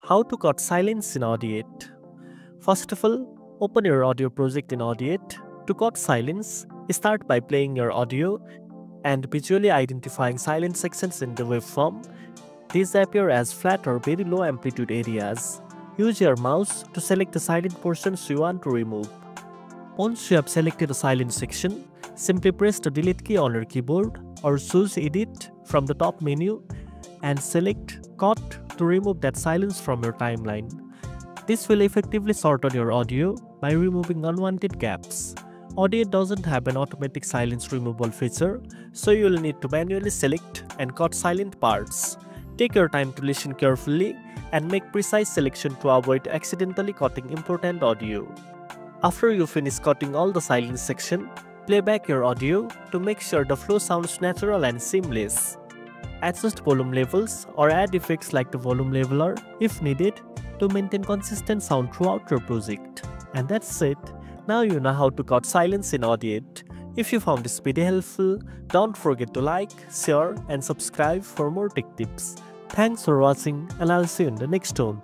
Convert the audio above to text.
How to cut silence in Audiate. First of all, open your audio project in Audiate. To cut silence, start by playing your audio and visually identifying silent sections in the waveform. These appear as flat or very low amplitude areas. Use your mouse to select the silent portions you want to remove. Once you have selected a silent section, simply press the delete key on your keyboard or choose Edit from the top menu and select Cut to remove that silence from your timeline. This will effectively shorten your audio by removing unwanted gaps. Audiate doesn't have an automatic silence removal feature, so you will need to manually select and cut silent parts. Take your time to listen carefully and make precise selection to avoid accidentally cutting important audio. After you finish cutting all the silent section, play back your audio to make sure the flow sounds natural and seamless. Adjust volume levels or add effects like the volume leveler if needed to maintain consistent sound throughout your project. And that's it. Now you know how to cut silence in Audiate. If you found this video helpful, don't forget to like, share and subscribe for more tech tips. Thanks for watching and I'll see you in the next one.